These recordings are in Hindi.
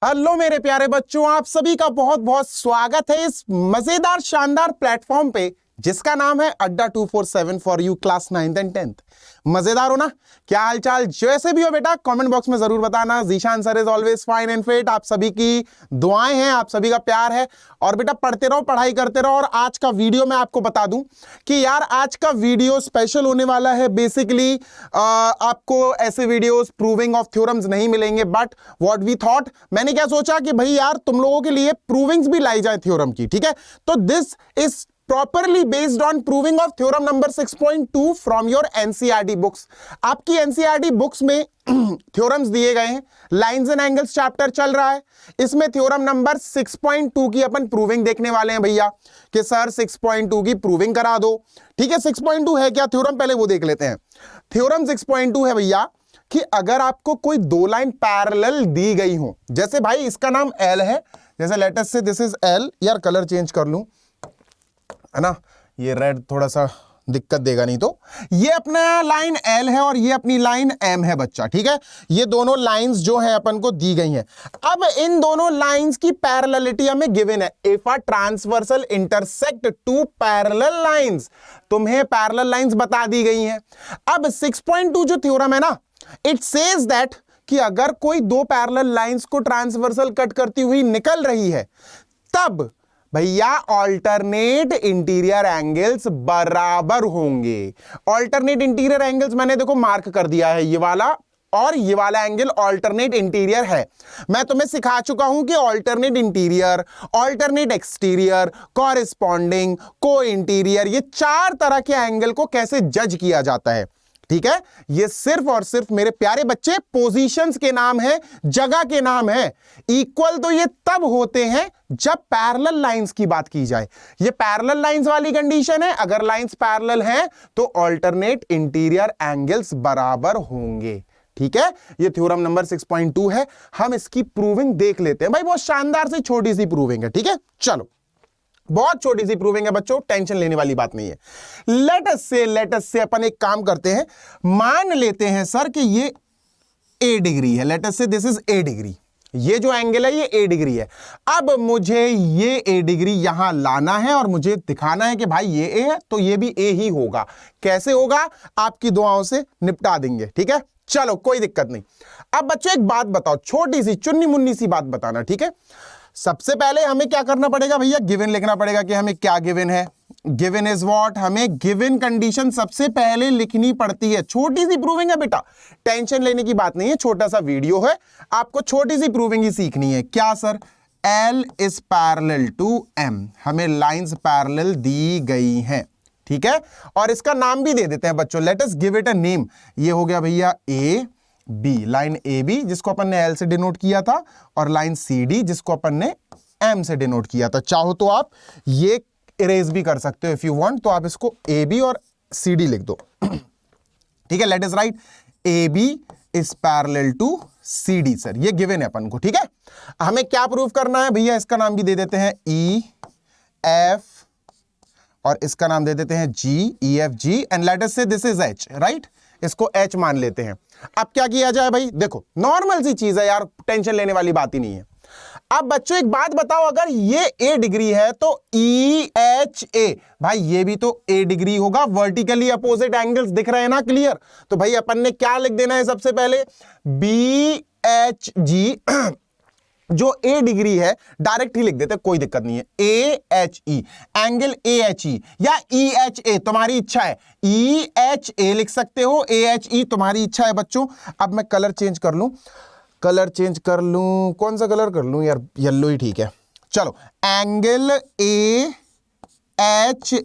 हेलो मेरे प्यारे बच्चों, आप सभी का बहुत बहुत स्वागत है इस मजेदार शानदार प्लेटफॉर्म पे जिसका नाम है अड्डा 247 for you class 9th and 10th। मजेदार हो ना? क्या हालचाल? जैसे भी हो बेटा कमेंट बॉक्स में जरूर बताना। Zeeshan sir is always fine and fit. आप सभी की दुआएं हैं, आप सभी का प्यार है और बेटा पढ़ते रहो, पढ़ाई करते रहो। और आज का वीडियो मैं आपको बता दूं कि यार आज का वीडियो स्पेशल होने वाला है। बेसिकली आपको ऐसे वीडियोस प्रूविंग ऑफ थ्योरम्स नहीं मिलेंगे, बट व्हाट वी थॉट, मैंने क्या सोचा कि भाई यार तुम लोगों के लिए प्रूविंग्स भी लाई जाए थ्योरम की। ठीक है, तो this is properly based on proving of theorem number 6.2 from your NCERT books। आपकी NCERT books में थ्योरम्स दिए गए हैं, लाइंस एंड एंगल्स चैप्टर चल रहा है। इसमें थ्योरम नंबर 6.2 की अपन प्रूविंग देखने वाले हैं भैया कि सर 6.2 की प्रूविंग करा दो। ठीक है, 6.2 है क्या थ्योरम, पहले वो देख लेते हैं। थ्योरम 6.2 है भैया कि अगर आपको कोई दो लाइन पैरेलल दी गई हो, जैसे भाई इसका नाम L है, जैसे लेट अस से दिस इज L। यार कलर चेंज कर लूं है ना, ये रेड थोड़ा सा दिक्कत देगा नहीं तो। ये अपना लाइन L है और ये अपनी लाइन M है बच्चा। ठीक है, ये दोनों लाइंस जो है अपन को दी गई हैं। अब इन दोनों लाइंस की पैरेललिटी हमें गिवन है। If a transversal intersect two parallel lines, तुम्हें पैरेलल लाइंस बता दी गई हैं। अब 6.2 जो थ्योरम है ना, इट सेज दैट कि अगर कोई दो पैरेलल लाइंस को ट्रांसवर्सल कट करती हुई निकल रही है, तब भैया ऑल्टरनेट इंटीरियर एंगल्स बराबर होंगे। ऑल्टरनेट इंटीरियर एंगल्स मैंने देखो मार्क कर दिया है, ये वाला और ये वाला एंगल ऑल्टरनेट इंटीरियर है। मैं तुम्हें सिखा चुका हूं कि alternate interior, alternate exterior, corresponding, को इंटीरियर, ये चार तरह के एंगल को कैसे जज किया जाता है। ठीक है, ये सिर्फ और सिर्फ मेरे प्यारे बच्चे पोजीशंस के नाम है, जगह के नाम है। इक्वल तो ये तब होते हैं जब पैरेलल लाइंस की बात की जाए। ये पैरेलल लाइंस वाली कंडीशन है। अगर लाइंस पैरेलल हैं तो ऑल्टरनेट इंटीरियर एंगल्स बराबर होंगे। ठीक है, ये थ्योरम नंबर 6.2 है। हम इसकी प्रूविंग देख लेते हैं भाई, बहुत शानदार सी छोटी सी प्रूविंग है। ठीक है, चलो बहुत छोटी सी प्रूविंग है बच्चों, टेंशन लेने वाली बात नहीं है। लेट अस से अपन एक काम करते हैं, मान लेते हैं सर कि ये A डिग्री है। लेट अस से दिस इज A डिग्री, ये जो एंगल है ये A डिग्री है। अब मुझे ये A डिग्री यहां लाना है और मुझे दिखाना है कि भाई ये A है तो ये भी A ही होगा। कैसे होगा, आपकी दुआओं से निपटा देंगे। ठीक है, चलो कोई दिक्कत नहीं। अब बच्चों एक बात बताओ, छोटी सी चुन्नी मुन्नी सी बात बताना। ठीक है, सबसे पहले हमें क्या करना पड़ेगा भैया, गिवन लिखना पड़ेगा कि हमें क्या गिवन है। गिवन इज व्हाट, हमें गिवन कंडीशन सबसे पहले लिखनी पड़ती है। छोटी सी प्रूविंग है बेटा, टेंशन लेने की बात नहीं है, छोटा सा वीडियो है, आपको छोटी सी प्रूविंग ही सीखनी है। क्या sir, L is parallel to M, हमें लाइंस पैरेलल दी गई हैं। ठीक है, और इसका नाम भी दे देते हैं बच्चों, let us give it a name. ये हो गया भैया A B, line A B जिसको अपन ने L से डिनोट किया था, और लाइन सी डी जिसको अपन ने M से डिनोट किया था। चाहो तो आप ये इरेज भी कर सकते हो इफ यू वांट, तो आप इसको ए बी और सी डी लिख दो। ठीक है, let us write A B is parallel to C D. Sir ये गिवन है अपन को। ठीक है, हमें क्या प्रूव करना है भैया, इसका नाम भी दे देते हैं E F और इसका नाम दे देते हैं G, E F G, and let us से दिस इज H, राइट, इसको H मान लेते हैं। अब क्या किया जाए भाई, देखो नॉर्मल सी चीज है यार, टेंशन लेने वाली बात ही नहीं है। अब बच्चों एक बात बताओ, अगर ये A डिग्री है तो EHA, भाई ये भी तो A डिग्री होगा। वर्टिकली अपोजिट एंगल्स दिख रहे हैं ना, क्लियर। तो भाई अपन ने क्या लिख देना है सबसे पहले, BHG जो A डिग्री है डायरेक्ट ही लिख देते, कोई दिक्कत नहीं है। AHE, एंगल AHE या EHA तुम्हारी इच्छा है, EHA लिख सकते हो, AHE तुम्हारी इच्छा है बच्चों। अब मैं कलर चेंज कर लूं, कौन सा कलर कर लूं यार, येलो ही ठीक है। चलो, angle AHE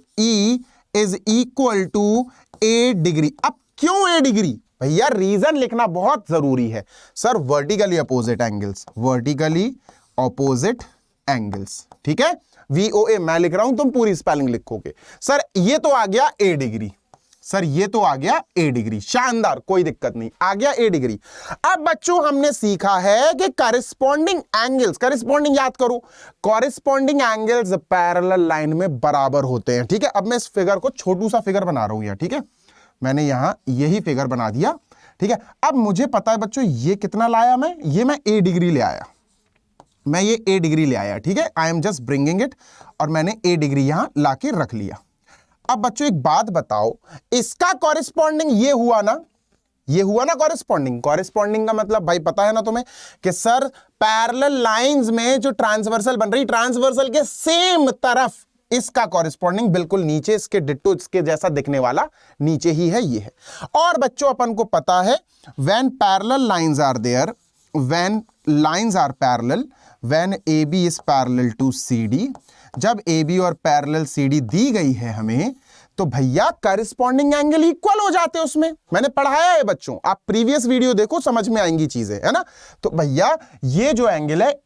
is equal to A degree. अब क्यों A डिग्री भैया, रीजन लिखना बहुत जरूरी है। Sir vertically opposite angles, vertically opposite angles. ठीक है, VOA मैं लिख रहा हूं, तुम पूरी स्पेलिंग लिखोगे। सर ये तो आ गया A डिग्री, सर ये तो आ गया A डिग्री, शानदार, कोई दिक्कत नहीं, आ गया A डिग्री। अब बच्चों हमने सीखा है कि कॉरेस्पॉन्डिंग एंगल्स, कॉरेस्पॉन्डिंग याद करो, कॉरेस्पॉन्डिंग एंगल्स पैरेलल लाइन में बराबर होते हैं। ठीक है, अब मैं इस फिगर को छोटू सा फिगर बना रहा हूं यार। ठीक है, मैंने यहां यही फिगर बना दिया। ठीक है, अब मुझे पता है बच्चों ये कितना लाया मैं, ये मैं A डिग्री ले आया। मैं ये ए डिग्री ले आया, ठीक है, I am just bringing it, और मैंने ए डिग्री यहां लाके रख लिया। अब बच्चों एक बात बताओ, इसका कॉरेस्पॉन्डिंग ये हुआ ना, ये हुआ ना कॉरेस्पॉन्डिंग। कॉरेस्पॉन्डिंग का मतलब भाई पता है ना तुम्हें कि सर पैरेलल लाइंस में जो ट्रांसवर्सल बन रही, ट्रांसवर्सल के सेम तरफ इसका कॉरेस्पॉन्डिंग बिल्कुल नीचे, इसके डिट्टो इसके जैसा दिखने वाला नीचे ही है, ये है। और बच्चों अपन को पता है when parallel lines are there, when lines are parallel, when AB is parallel to CD, जब AB और पैरेलल CD दी गई है हमें, तो भैया कॉरेस्पॉन्डिंग एंगल इक्वल हो जाते हैं उसमें। मैंने पढ़ाया है बच्चों, आप प्रीवियस वीडियो देखो, समझ में आएंगी चीजें, है ना। तो भैया ये जो एंगल है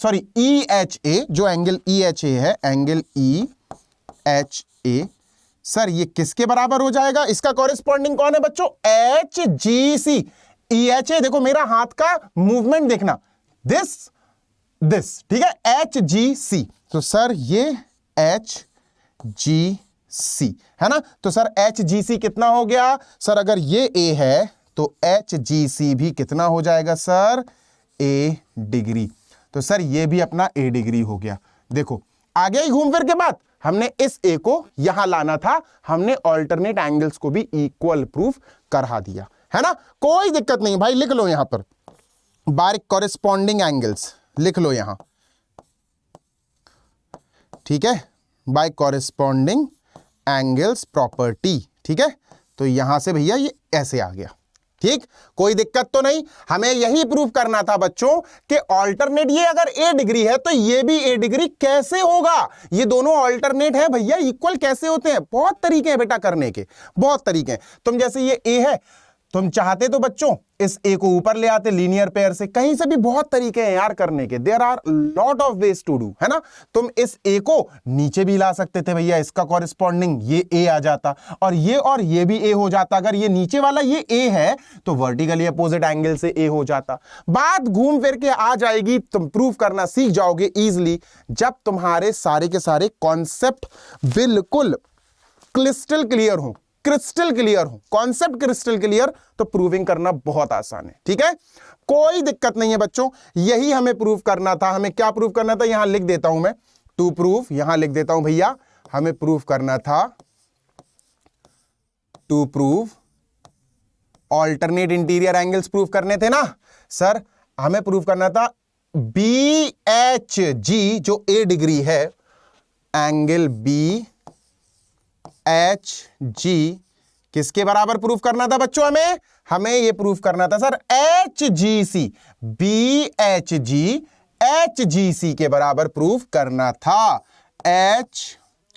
EHA, जो एंगल EHA है, एंगल EHA, सर ये किसके बराबर हो जाएगा? इसका कॉरेस्पॉन्डिंग कौन है बच्चों? HGC। EHA देखो, मेरा हाथ का मूवमेंट देखना, दिस, ठीक है, HGC। तो सर ये HGC है ना। तो सर HGC कितना हो गया? सर अगर ये A है तो HGC भी कितना हो जाएगा सर? A degree. तो सर ये भी अपना A डिग्री हो गया। देखो आगे ही घूम फिर के बाद हमने इस A को यहां लाना था, हमने ऑल्टरनेट एंगल्स को भी इक्वल प्रूफ करा दिया, है ना। कोई दिक्कत नहीं भाई, लिख लो यहां पर बाय कॉरेस्पॉन्डिंग एंगल्स, लिख लो यहां, ठीक है, बाय कॉरेस्पॉन्डिंग एंगल्स प्रॉपर्टी, ठीक है। तो यहां से भैया ये ऐसे आ गया, ठीक, कोई दिक्कत तो नहीं। हमें यही प्रूव करना था बच्चों कि ऑल्टरनेट, ये अगर A डिग्री है तो ये भी A डिग्री कैसे होगा? ये दोनों ऑल्टरनेट है भैया, इक्वल कैसे होते हैं? बहुत तरीके हैं बेटा करने के, बहुत तरीके हैं। तुम जैसे ये A है, तुम चाहते तो बच्चों इस A को ऊपर ले आते लीनियर पेयर से, कहीं से भी बहुत तरीके हैं यार करने के, there are lot of ways to do, है ना। तुम इस A को नीचे भी ला सकते थे भैया, इसका कॉरेस्पॉन्डिंग ये A आ जाता, और ये भी A हो जाता। अगर ये नीचे वाला ये A है तो वर्टिकली अपोजिट एंगल से A हो जाता। बात घूम फिर के आ जाएगी, तुम प्रूव करना सीख जाओगे इजिली जब तुम्हारे सारे के सारे कॉन्सेप्ट बिल्कुल क्रिस्टल क्लियर हो, क्रिस्टल क्लियर हो, कॉन्सेप्ट क्रिस्टल क्लियर, तो प्रूविंग करना बहुत आसान है, ठीक है, कोई दिक्कत नहीं है बच्चों। यही हमें प्रूव करना था। हमें क्या प्रूव करना था? यहां लिख देता हूं मैं, टू प्रूव, यहां लिख देता हूं भैया, हमें प्रूव करना था to prove alternate interior angles prove करने थे ना सर। हमें प्रूव करना था BHG जो A डिग्री है, एंगल BHG किसके बराबर प्रूफ करना था बच्चों? हमें ये प्रूफ करना था सर HGC, BHG HGC के बराबर प्रूफ करना था,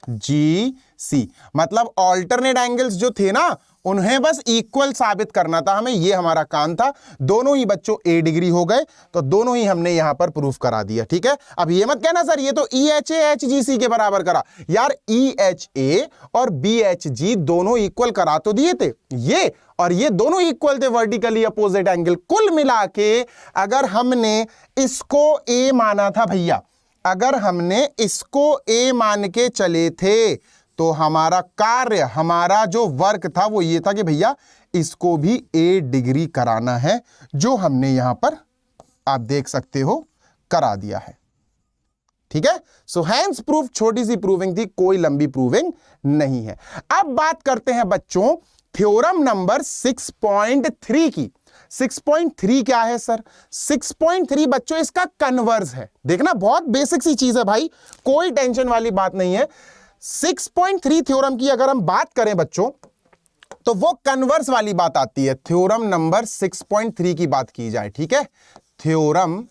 HGC। मतलब ऑल्टरनेट एंगल्स जो थे ना उन्हें बस इक्वल साबित करना था हमें, ये हमारा काम था। दोनों ही बच्चों A डिग्री हो गए, तो दोनों ही हमने यहां पर प्रूफ करा दिया, ठीक है। अब ये मत कहना सर ये तो EHA HGC के बराबर करा, यार EHA और BHG दोनों इक्वल करा तो दिए थे, ये और ये दोनों इक्वल थे, वर्टिकली अपोजिट एंगल। कुल मिला के अगर हमने इसको A माना था भैया, अगर हमने इसको A मान के चले थे तो हमारा कार्य, हमारा जो वर्क था वो ये था कि भैया इसको भी A डिग्री कराना है, जो हमने यहां पर आप देख सकते हो करा दिया है, ठीक है। सो हैंस प्रूफ छोटी सी प्रूविंग थी, कोई लंबी प्रूविंग नहीं है। अब बात करते हैं बच्चों थ्योरम नंबर 6.3 की। 6.3 क्या है सर? 6.3 बच्चों इसका कन्वर्स है। देखना बहुत बेसिक सी चीज है भाई, कोई टेंशन वाली बात नहीं है। 6.3 थ्योरम की अगर हम बात करें बच्चों तो वो कन्वर्स वाली बात आती है। थ्योरम नंबर 6.3 की बात की जाए, ठीक है, थ्योरम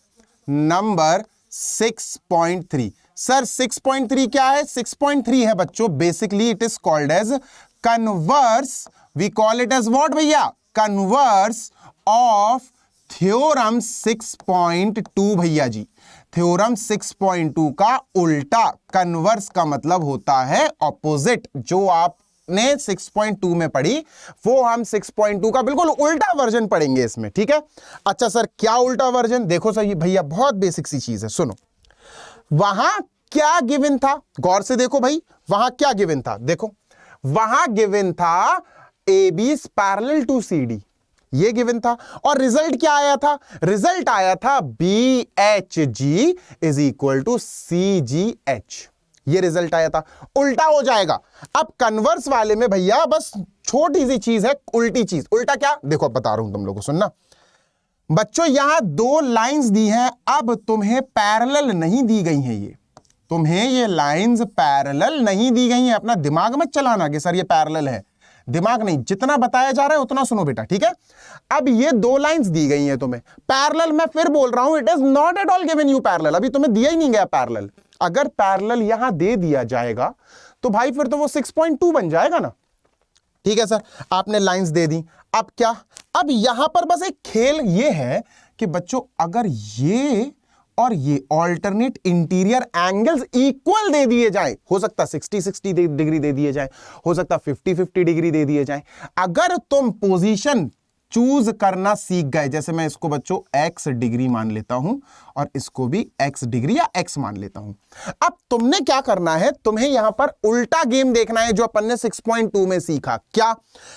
नंबर 6.3। सर 6.3 क्या है? 6.3 है बच्चों basically it is called as converse, we call it as what भैया? कन्वर्स ऑफ थ्योरम 6.2 भैया जी। थ्योरम 6.2 का उल्टा, कन्वर्स का मतलब होता है ऑपोजिट। जो आपने 6.2 में पढ़ी वो हम 6.2 का बिल्कुल उल्टा वर्जन पढ़ेंगे इसमें, ठीक है। अच्छा सर क्या उल्टा वर्जन? देखो सर ये भैया बहुत बेसिक सी चीज है, सुनो। वहां क्या गिवन था, गौर से देखो भाई, वहां क्या गिवन था? देखो वहां गिवन था AB is parallel to CD, ये गिवन था। और रिजल्ट क्या आया था? रिजल्ट आया था BHG is equal to CGH। ये रिजल्ट आया था। उल्टा हो जाएगा। अब कन्वर्स वाले में भैया बस छोटी सी चीज है, उल्टी चीज। उल्टा क्या? देखो बता रहा हूं तुम लोगों को, सुनना बच्चों, यहां दो लाइंस दी हैं, अब तुम्हें पैरेलल नहीं दी गई हैं। ये तुम्हें ये लाइंस पैरेलल नहीं दी गई हैं। अपना दिमाग मत चलाना कि सर ये पैरेलल है, दिमाग नहीं, जितना बताया जा रहा है उतना सुनो बेटा, ठीक है। अब ये दो लाइंस दी गई हैं तुम्हें पैरेलल। मैं फिर बोल रहा हूं, it is not at all given you parallel. अभी तुम्हें दिया ही नहीं गया पैरेलल। अगर पैरेलल यहां दे दिया जाएगा तो भाई फिर तो वो 6.2 बन जाएगा ना। ठीक है सर, आपने लाइंस दे दी। अब क्या? अब यहां पर बस एक खेल ये है कि बच्चों अगर ये और ये ऑल्टरनेट इंटीरियर एंगल्स इक्वल दे दिए जाए, हो सकता 60-60 डिग्री दे दिए जाए, हो सकता 50-50 डिग्री दे दिए जाए। अगर तुम पोजीशन चूज करना सीख गए, जैसे मैं इसको बच्चों x डिग्री मान लेता हूं और इसको भी x डिग्री या x मान लेता हूं। अब तुमने क्या करना है, तुम्हें यहां पर उल्टा गेम देखना है जो अपन ने 6.2 में सीखा। क्या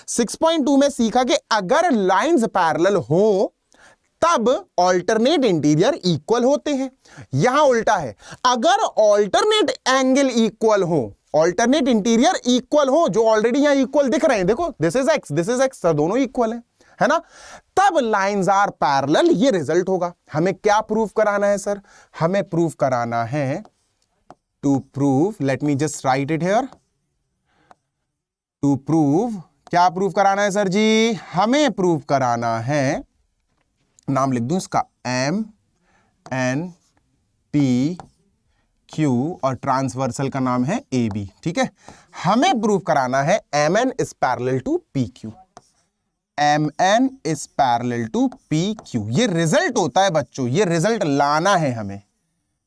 6.2 में सीखा? कि अगर लाइंस पैरेलल हो तब ऑल्टरनेट इंटीरियर इक्वल होते हैं। यहां उल्टा है, अगर ऑल्टरनेट एंगल इक्वल हो, ऑल्टरनेट इंटीरियर इक्वल हो, जो ऑलरेडी यहां इक्वल दिख रहे हैं, देखो this is x, this is x, दोनों इक्वल है ना, तब लाइंस आर पैरेलल, ये रिजल्ट होगा। हमें क्या प्रूफ कराना है सर? हमें प्रूफ कराना है, to prove, let me just write it here, to prove, क्या प्रूफ कराना है सर जी? हमें प्रूफ कराना है, नाम लिख दूं इसका, MNPQ और ट्रांसवर्सल का नाम है AB। ठीक है, हमें प्रूफ कराना है MN is parallel to PQ, MN is parallel to PQ। ये रिजल्ट होता है बच्चों, ये रिजल्ट लाना है हमें।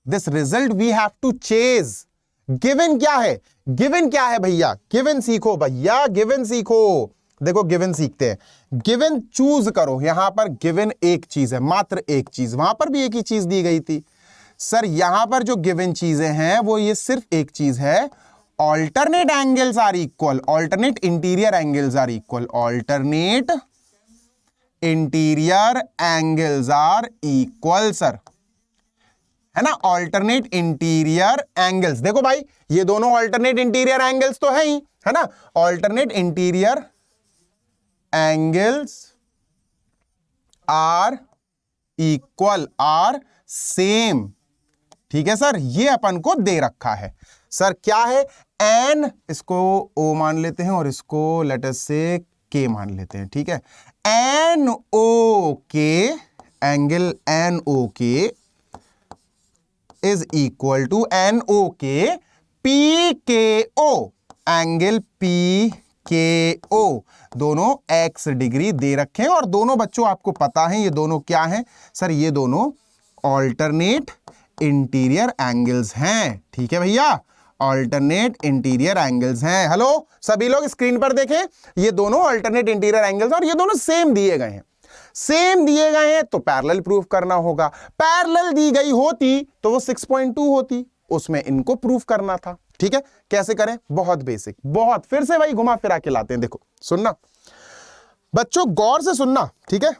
This result we have to chase. Given क्या है? गिवन क्या है भैया? गिवन सीखो भैया, गिवन सीखो। देखो गिवन सीखते हैं। गिवन चूज करो। यहां पर गिवन एक चीज है, मात्र एक चीज। वहां पर भी एक ही चीज दी गई थी सर। यहां पर जो गिवन चीजें हैं वो ये सिर्फ एक चीज है, alternate angles are equal, alternate interior angles are equal, alternate interior angles are equal sir, है ना, ऑल्टरनेट इंटीरियर एंगल्स। देखो भाई ये दोनों ऑल्टरनेट इंटीरियर एंगल्स तो है ही, है ना, alternate interior angles are equal, are same. ठीक है सर, ये अपन को दे रखा है सर। क्या है? एन, इसको ओ मान लेते हैं और इसको लेट अस से के मान लेते हैं। ठीक है, एन ओ के, angle N O K is equal to N O K P के ओ, एंगल पी के ओ, दोनों x डिग्री दे रखे हैं। और दोनों बच्चों आपको पता है ये दोनों क्या हैं सर? ये दोनों ऑल्टरनेट इंटीरियर एंगल्स हैं। ठीक है भैया, ऑल्टरनेट इंटीरियर एंगल्स हैं। हेलो सभी लोग स्क्रीन पर देखें, ये दोनों ऑल्टरनेट इंटीरियर एंगल्स और ये दोनों सेम दिए गए हैं। सेम दिए गए हैं तो पैरेलल प्रूफ करना होगा। पैरेलल दी गई होती तो वो 6.2 होती, उसमें इनको प्रूफ करना था। ठीक है, कैसे करें? बहुत बेसिक, बहुत, फिर से भाई घुमा फिरा के लाते हैं। देखो सुनना बच्चों, गौर से सुनना, ठीक है,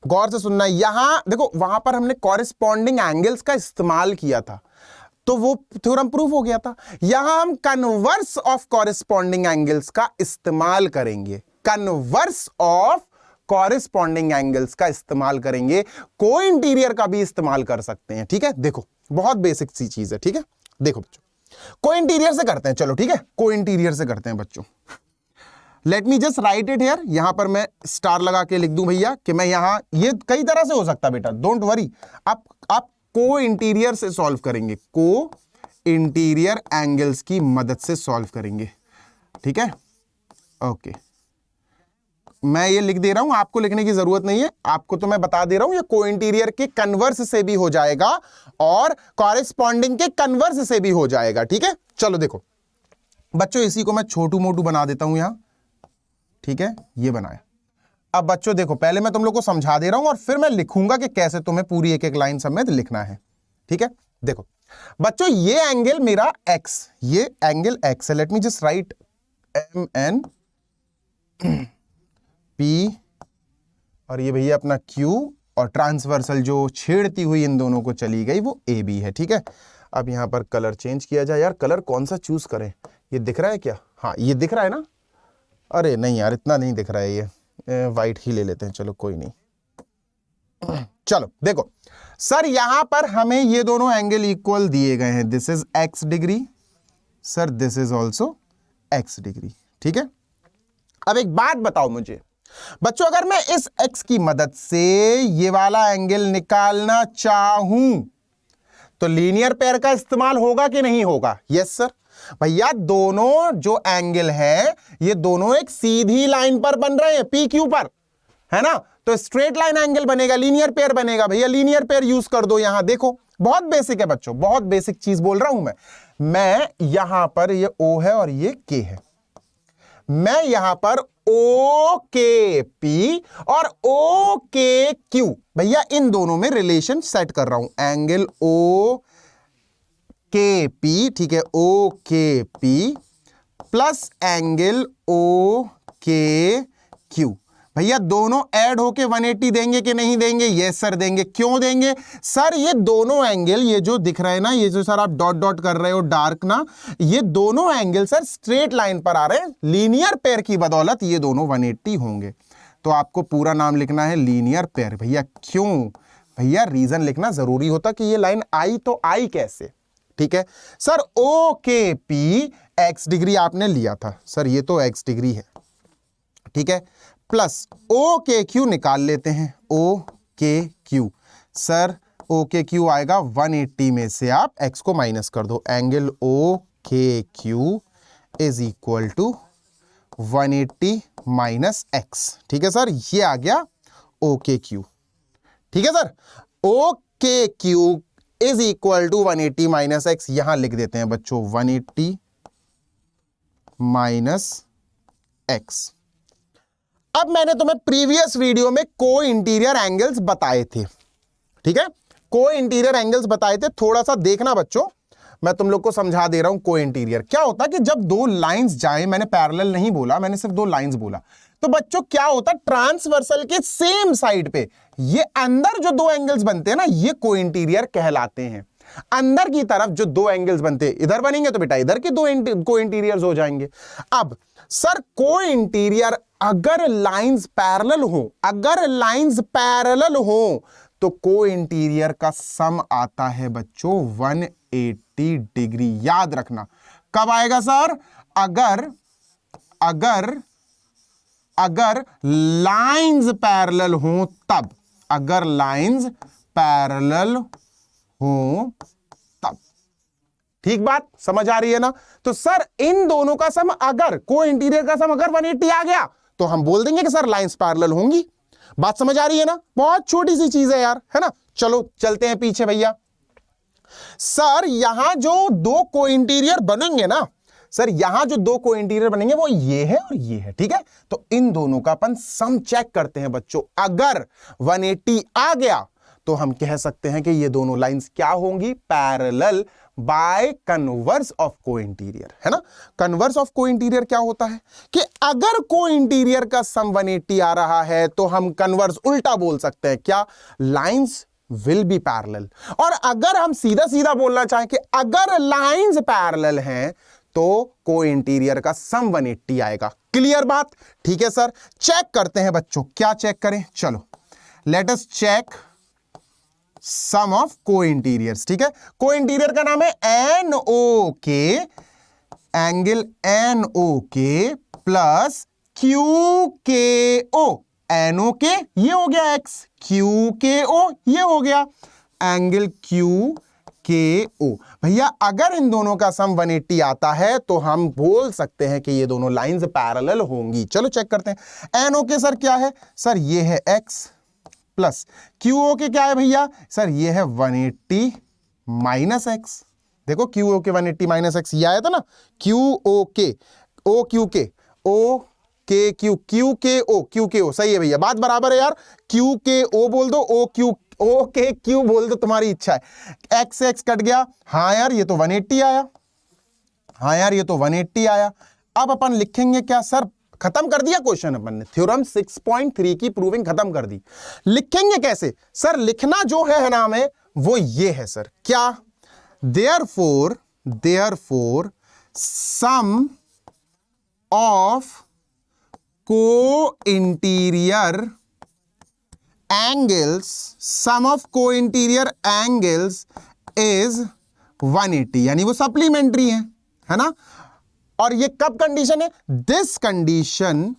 गौर से सुनना। यहां देखो, वहां पर हमने कॉरेस्पॉन्डिंग एंगल्स का इस्तेमाल किया था तो वो थ्योरम प्रूफ हो गया था। यहां हम कन्वर्स ऑफ कॉरेस्पॉन्डिंग एंगल्स का इस्तेमाल करेंगे, कन्वर्स ऑफ कॉरेस्पॉन्डिंग एंगल्स का इस्तेमाल करेंगे। को इंटीरियर का भी इस्तेमाल कर सकते हैं। ठीक है, देखो बहुत बेसिक सी चीज है। ठीक है, देखो बच्चों, को इंटीरियर से करते हैं, चलो ठीक है, को इंटीरियर से करते हैं बच्चों। Late me just write it here, यहां पर मैं स्टार लगा के लिख दूं भैया कि मैं यहां, ये कई तरह से हो सकता है बेटा, डोंट वरी। आप को इंटीरियर से सॉल्व करेंगे, को इंटीरियर एंगल्स की मदद से सॉल्व करेंगे। ठीक है, ओके, मैं ये लिख दे रहा हूं, आपको लिखने की जरूरत नहीं है, आपको तो मैं बता दे रहा हूं ये को इंटीरियर के कन्वर्स से भी हो जाएगा और कॉरेस्पॉन्डिंग के कन्वर्स से भी हो जाएगा। ठीक है, चलो देखो बच्चों, इसी को मैं छोटू मोटू बना देता हूं यहां। ठीक है, ये बनाया। अब बच्चों देखो, पहले मैं तुम लोग को समझा दे रहा हूं और फिर मैं लिखूंगा कि कैसे तुम्हें पूरी एक एक लाइन समेत लिखना है। ठीक है, देखो बच्चों, ये एंगल मेरा x, ये एंगल x है। Late me just right MN P और ये भैया अपना Q, और ट्रांसवर्सल जो छेड़ती हुई इन दोनों को चली गई वो AB है, ठीक है। अब यहाँ पर कलर चेंज किया जाए। यार कलर कौन सा चूज करें, ये दिख रहा है क्या? हाँ ये दिख रहा है ना? अरे नहीं यार इतना नहीं दिख रहा है, ये वाइट ही ले लेते हैं, चलो कोई नहीं। चलो देखो सर, यहां पर हमें ये दोनों एंगल इक्वल दिए गए हैं। This is x degree sir, this is also x degree, ठीक है। अब एक बात बताओ मुझे बच्चों, अगर मैं इस x की मदद से ये वाला एंगल निकालना चाहूं तो लीनियर पेयर का इस्तेमाल होगा कि नहीं होगा? Yes sir. भैया दोनों जो एंगल है ये दोनों एक सीधी लाइन पर बन रहे हैं, पी क्यू पर, है ना? तो स्ट्रेट लाइन एंगल बनेगा, लीनियर पेयर बनेगा। भैया लीनियर पेयर यूज कर दो। यहां देखो बहुत बेसिक है बच्चों, बहुत बेसिक चीज बोल रहा हूं मैं यहां पर ये O है और ये K है, मैं यहां पर OKP और OKQ भैया इन दोनों में रिलेशन सेट कर रहा हूं। एंगल OKP, ठीक है, OKP प्लस एंगल OKQ भैया दोनों ऐड होके 180 देंगे कि नहीं देंगे? यस सर देंगे। क्यों देंगे सर? ये दोनों एंगल, ये जो दिख रहे हैं ना, ये जो सर आप डॉट डॉट कर रहे हो डार्क ना, ये दोनों एंगल सर स्ट्रेट लाइन पर आ रहे हैं। लीनियर पेयर की बदौलत ये दोनों 180 होंगे। तो आपको पूरा नाम लिखना है लीनियर पेयर। भैया क्यों? भैया रीजन लिखना जरूरी होता कि ये लाइन आई तो आई कैसे, ठीक है सर। OKP x डिग्री आपने लिया था सर, ये तो x डिग्री है, ठीक है, प्लस OKQ निकाल लेते हैं। OKQ सर, OKQ आएगा 180 में से आप x को माइनस कर दो। Angle OKQ is equal to 180 minus x, ठीक है सर, ये आ गया OKQ, ठीक है sir. OKQ is equal to 180 minus x, यहां लिख देते हैं बच्चों 180 माइनस x। अब मैंने तुम्हें प्रीवियस वीडियो में को इंटीरियर एंगल्स बताए थे, ठीक है, को इंटीरियर एंगल्स बताए थे। थोड़ा सा देखना बच्चों, मैं तुम लोग को समझा दे रहा हूं। को इंटीरियर क्या होता है कि जब दो लाइंस जाए, मैंने पैरेलल नहीं बोला, मैंने सिर्फ दो लाइंस बोला, तो बच्चों क्या होता है ट्रांसवर्सल के सेम साइड पे ये अंदर जो दो एंगल्स बनते हैं ना, ये को इंटीरियर कहलाते हैं। अंदर की तरफ जो दो एंगल्स बनते हैं इधर बनेंगे तो बेटा इधर के दो को इंटीरियर्स हो जाएंगे। अब सर को इंटीरियर अगर लाइंस पैरेलल हो, अगर लाइंस पैरेलल हो तो को इंटीरियर का सम आता है बच्चों 180 डिग्री। याद रखना कब आएगा सर? अगर लाइंस पैरेलल हो तब, अगर लाइंस पैरेलल हो तब, ठीक बात समझ आ रही है ना? तो सर इन दोनों का सम, अगर को इंटीरियर का सम अगर 180 आ गया तो हम बोल देंगे कि सर लाइंस पैरेलल होंगी। बात समझ आ रही है ना? बहुत छोटी सी चीज है यार, है ना? चलो चलते हैं पीछे भैया। सर यहां जो दो को इंटीरियर बनेंगे ना, सर यहां जो दो को इंटीरियर बनेंगे वो ये है और ये है, ठीक है। तो इन दोनों का अपन सम चेक करते हैं बच्चों। अगर 180 आ गया तो हम कह सकते हैं कि ये दोनों लाइंस क्या होंगी? पैरेलल बाय कन्वर्स ऑफ को इंटीरियर, है ना? कन्वर्स ऑफ को इंटीरियर क्या होता है कि अगर को इंटीरियर का सम 180 आ रहा है तो हम कन्वर्स उल्टा बोल सकते हैं, क्या? Lines will be parallel. और अगर हम सीधा सीधा बोलना चाहें कि अगर लाइंस पैरेलल हैं तो को इंटीरियर का सम 180 आएगा। क्लियर बात? ठीक है सर, चेक करते हैं बच्चों। क्या चेक करें? चलो let us check sum of co interiors, ठीक है। को इंटीरियर का नाम है NOK, angle NOK plus QKO। NOK ये हो गया x, QKO ये हो गया एंगल QKO। भैया अगर इन दोनों का सम 180 आता है तो हम बोल सकते हैं कि ये दोनों लाइंस पैरेलल होंगी। चलो चेक करते हैं। NOK सर क्या है? सर ये है x प्लस QOK क्या है भैया? सर ये है 180 माइनस x। देखो QOK 180 माइनस x ये आया था ना, QOK OQK OKQ QKO सही है भैया, बात बराबर है यार। QKO बोल दो, OKQ बोल दो, तुम्हारी इच्छा है। x कट गया, हाँ यार ये तो 180 आया, हाँ यार ये तो 180 आया। अब अपन लिखेंगे क्या सर? खत्म कर दिया क्वेश्चन अपन ने, थ्योरम 6.3 की प्रूविंग खत्म कर दी। लिखेंगे कैसे सर? लिखना जो है ना हमें, वो ये है सर, क्या? Therefore sum of co-interior angles is 180, यानी वो सप्लीमेंट्री है ना। और ये कब कंडीशन है? This condition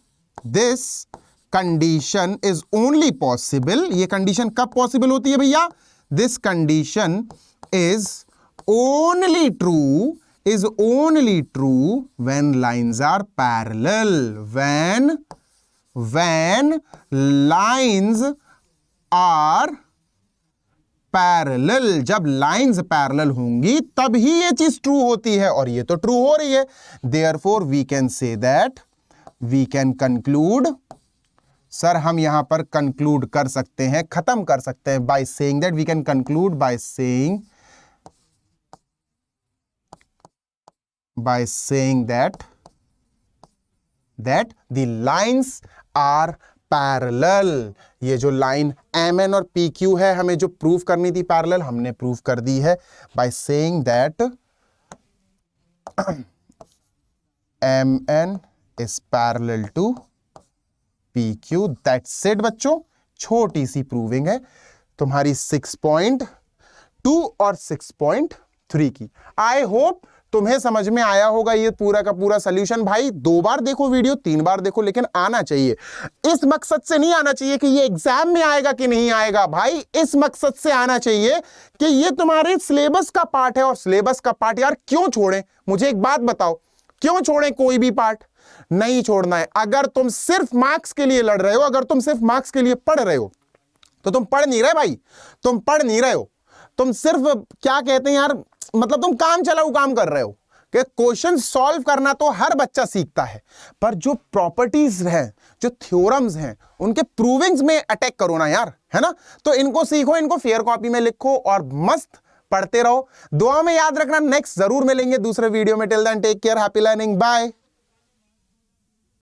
is only possible, ये कंडीशन कब पॉसिबल होती है भैया? This condition is only true when lines are parallel, when lines are parallel, जब लाइंस पैरेलल होंगी तब ही ये चीज ट्रू होती है, और ये तो ट्रू हो रही है। Therefore we can say that, we can conclude, sir हम यहां पर कंक्लूड कर सकते हैं, खत्म कर सकते हैं, by saying that, we can conclude by saying that the lines are parallel. ये जो लाइन MN और PQ है, हमें जो प्रूव करनी थी पैरेलल, हमने प्रूव कर दी है by saying that MN is parallel to PQ। That's it बच्चों, छोटी सी प्रूविंग है तुम्हारी 6.2 और 6.3 की। आई होप तुम्हें समझ में आया होगा ये पूरा का पूरा सॉल्यूशन। भाई 2 बार देखो वीडियो, 3 बार देखो, लेकिन आना चाहिए। इस मकसद से नहीं आना चाहिए कि ये एग्जाम में आएगा कि नहीं आएगा, भाई इस मकसद से आना चाहिए कि ये तुम्हारे सिलेबस का पार्ट है। और सिलेबस का पार्ट यार क्यों छोड़ें? मुझे एक बात बताओ, क्यों छोड़ें? कोई भी पार्ट नहीं छोड़ना है। अगर तुम सिर्फ मार्क्स के लिए लड़ रहे हो, अगर तुम सिर्फ मार्क्स के लिए पढ़ रहे हो, तो तुम पढ़ नहीं रहे भाई, तुम पढ़ नहीं रहे हो, तुम सिर्फ क्या कहते हैं यार, मतलब तुम काम चलाऊ काम कर रहे हो। कि क्वेश्चन सॉल्व करना तो हर बच्चा सीखता है, पर जो प्रॉपर्टीज हैं, जो थ्योरम्स हैं, उनके प्रूविंग्स में अटैक करो ना यार, है ना। तो इनको सीखो, इनको फेयर कॉपी में लिखो और मस्त पढ़ते रहो। दुआ में याद रखना, नेक्स्ट जरूर मिलेंगे दूसरे वीडियो में। Till then take care, happy learning, bye.